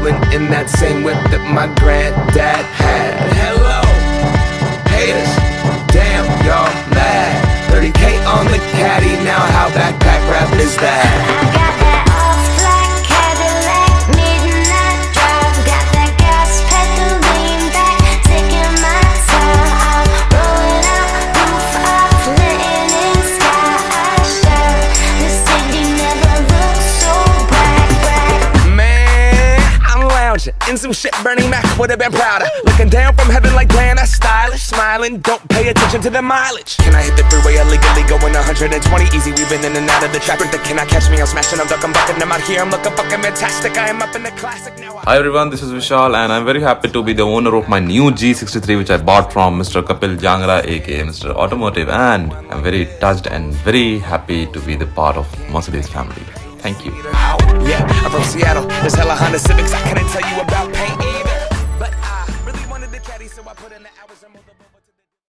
rolling in that same whip that my granddad had. Hello, haters, damn, y'all mad. 30K on the caddy, now how backpack rap is that? I got that all-black Cadillac, midnight drive. Got that gas pedal lean back, taking my time. I'm rolling out, roof off, letting in sky shine. The city never looks so bright. Man, I'm lounging in some shit Bernie Mac would've been prouder. Looking down from heaven like Diana, stylish, smiling. Don't pay attention to the mileage. Can I hit the freeway illegally going 120 easy? Weaving in and out of the traffic. That cannot catch me. I'm smashing, I'm ducking, bucking. I'm out here. I'm looking fucking fantastic. I am up in the classic now. Hi everyone, this is Vishal and I'm very happy to be the owner of my new G63 which I bought from Mr. Kapil Jangra aka Mr. Automotive, and I'm very touched and very happy to be the part of Mercedes family. Thank you. Yeah, I'm from Seattle. There's hella Honda Civics I couldn't tell you about paint either. But I really wanted the caddy, so I put in the hour.